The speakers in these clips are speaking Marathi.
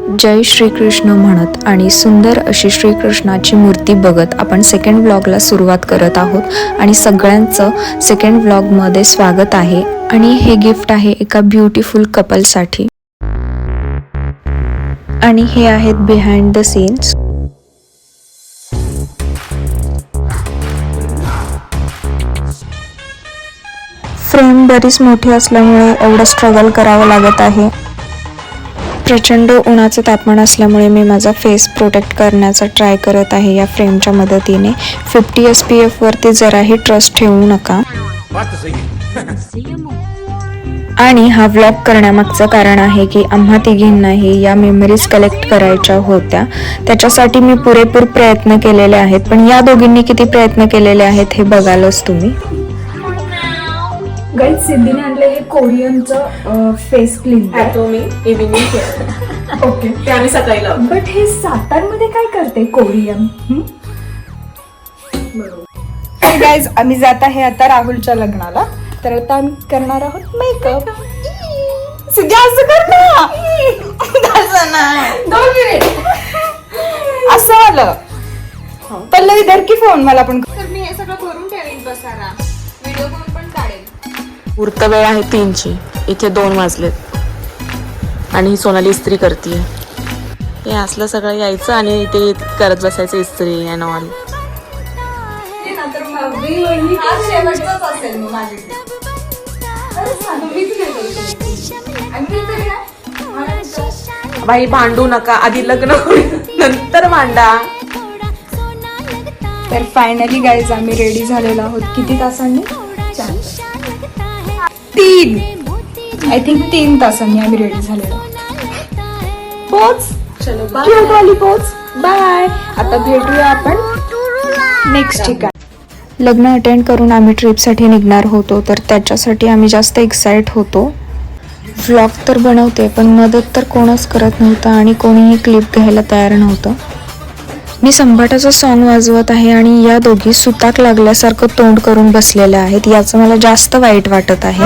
जय श्रीकृष्ण म्हणत आणि सुंदर अशी श्रीकृष्णाची मूर्ती बघत आपण सेकंड व्लॉगला सुरुवात करत आहोत आणि सगळ्यांचं सेकंड व्लॉगमध्ये स्वागत आहे. आणि हे गिफ्ट आहे एका ब्युटिफुल कपलसाठी आणि हे आहेत बिहाइंड द सीन्स. फ्रेम बरीच मोठी असल्यामुळे एवढं स्ट्रगल करावं लागत आहे. प्रचंड उन्हाचं तापमान असल्यामुळे मी माझा फेस प्रोटेक्ट करण्याचा ट्राय करत आहे या फ्रेमच्या मदतीने. 50 SPF वरती जराही ट्रस्ट ठेवू नका. आणि हा व्लॉग करण्यामागचं कारण आहे की आम्हा तिघींनाही या मेमरीज कलेक्ट करायच्या होत्या. त्याच्यासाठी मी पुरेपूर प्रयत्न केलेले आहेत, पण या दोघींनी किती प्रयत्न केलेले आहेत हे बघालच तुम्ही. गाईज, सिद्धीने आणले हे कोरियनचं फेस क्लीनर. मी इव्हिनिंग केलं. ओके, ते आम्ही सकाळी लावतो. बट हे सातारमध्ये काय करते कोरियन? गाईज, आम्ही जात आहे आता राहुलच्या लग्नाला, तर आता आम्ही करणार आहोत मेकअप. सिद्धी असं कर ना, 2 मिनिट असं आलं. पल्लवी धर की फोन, मला पण. तर मी हे सगळं करून ठेवीन बसारा, व्हिडिओ पण काढेल. उरत वेळ आहे 3ची, इथे 2 वाजलेत आणि ही सोनाली इस्त्री करते. हे असलं सगळं यायचं आणि ते करत बसायचं इस्त्री अँड ऑल. बाई भांडू नका, आधी लग्न होईल नंतर भांडा. तर फायनली गाईज आम्ही रेडी झालेलो आहोत. किती तासांनी? 3 आय थिंक 3 तासांनी आम्ही रेडी झालेलो आहोत. पोच, चलो बाय. पोच बाय. आता भेटूया आपण नेक्स्ट ठिकाण. लग्न अटेंड करून आम्ही ट्रिपसाठी निघणार होतो, तर त्याच्यासाठी आम्ही जास्त एक्साइट होतो. व्लॉग तर बनवते, पण मदत तर कोणच करत नव्हतं आणि कोणीही क्लिप घ्यायला तयार नव्हतं. मी संभाटाचं सॉन्ग वाजवत आहे आणि या दोघी सुताक लागल्यासारखं तोंड करून बसलेल्या आहेत. याचं मला जास्त वाईट वाटत आहे.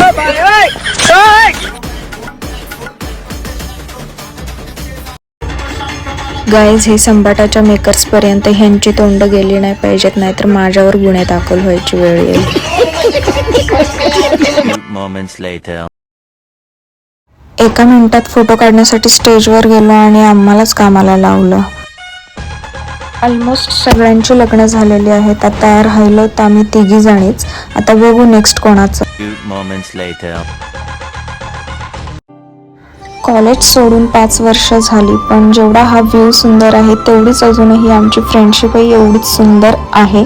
गाईज, हे संभाटाच्या मेकर्स पर्यंत ह्यांची तोंड गेली नाही पाहिजेत, नाहीतर माझ्यावर गुन्हे दाखल व्हायची वेळ येईल. एका मिनिटात फोटो काढण्यासाठी स्टेजवर गेलो आणि आम्हालाच कामाला लावलं. ऑलमोस्ट सगळ्यांची लग्न झालेली आहेत. आता राहिलो तर आम्ही 3 जणीच. आता बघू नेक्स्ट कोणाचं. कॉलेज सोडून 5 वर्ष झाली, पण जेवढा हा व्ह्यू सुंदर आहे तेवढीच अजूनही आमची फ्रेंडशिपही एवढीच सुंदर आहे.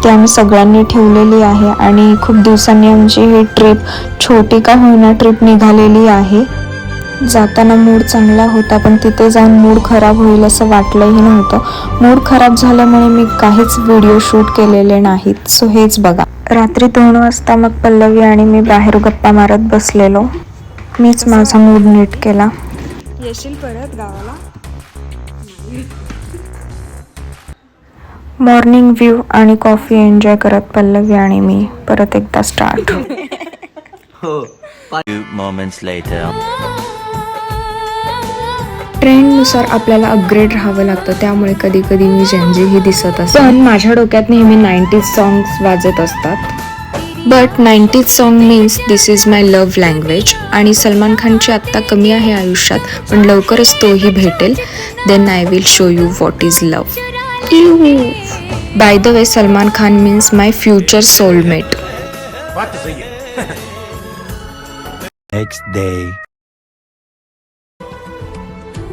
ती आम्ही सगळ्यांनी ठेवलेली आहे आणि खूप दिवसांनी आमची ही ट्रिप, छोटी का होईना ट्रिप निघालेली आहे. जाताना मूड चांगला होता, पण तिथे जाऊन मूड खराब होईल असं वाटलंही नव्हतं. मूड खराब झाल्यामुळे मी काहीच व्हिडिओ शूट केलेले नाहीत. सो हेच बघा. रात्री 2 वाजता मग पल्लवी आणि मी बाहेर गप्पा मारत बसलेलो. मीच माझा मूड नीट केला. येशील परत गावाला? मॉर्निंग व्ह्यू आणि कॉफी एन्जॉय करत पल्लवी आणि मी परत एकदा स्टार्ट. ट्रेंडनुसार आपल्याला अपग्रेड राहावं लागतं, त्यामुळे कधी कधी मी जेनजीही दिसत असते. पण माझ्या डोक्यात नेहमी 90s सॉंग्स वाजत असतात. But 90s song means this is my love language. आणि सलमान खानची आत्ता कमी आहे आयुष्यात, पण लवकरच तोही भेटेल. Then I will show you what is love. By the way, Salman Khan means my future soulmate.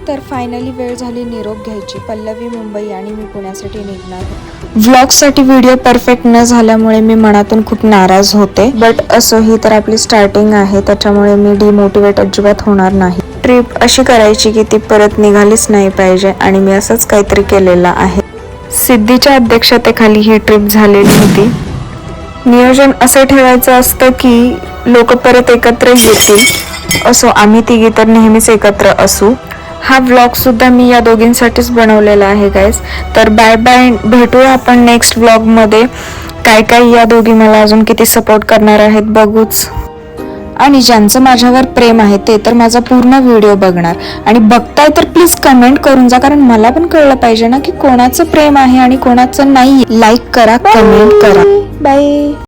तर फायनली वेळ झाली निरोप घ्यायची. पल्लवी मुंबई आणि मी पुण्यासाठी निघणार. व्लॉगसाठी व्हिडिओ परफेक्ट न झाल्यामुळे मी मनातून खूप नाराज होते. बट असंही तर आपली स्टार्टिंग आहे, त्याच्यामुळे मी डिमोटिवेट अजिबात होणार नाही. ट्रिप अशी करायची की ती परत निघालीच नाही पाहिजे आणि मी असंच काहीतरी केलेलं आहे. सिद्धीच्या अध्यक्षतेखाली ही ट्रिप झालेली होती. नियोजन असं ठेवायचं असतं की लोक परत एकत्र येतील. असो, आम्ही 3 तर नेहमीच एकत्र असू. हा व्लॉग सुद्धा मी या दोघींसाठीच बनवलेला आहे गाईज. तर बाय बाय, भेटूया आपण नेक्स्ट व्लॉगमध्ये. काय काय या दोघी मला अजून किती सपोर्ट करणार आहेत बघूच. आणि ज्यांचं माझ्यावर प्रेम आहे ते तर माझा पूर्ण व्हिडिओ बघणार आणि बघताय तर प्लीज कमेंट करून जा, कारण मला पण कळलं पाहिजे ना की कोणाचं प्रेम आहे आणि कोणाचं नाही. लाईक करा, कमेंट करा. बाय.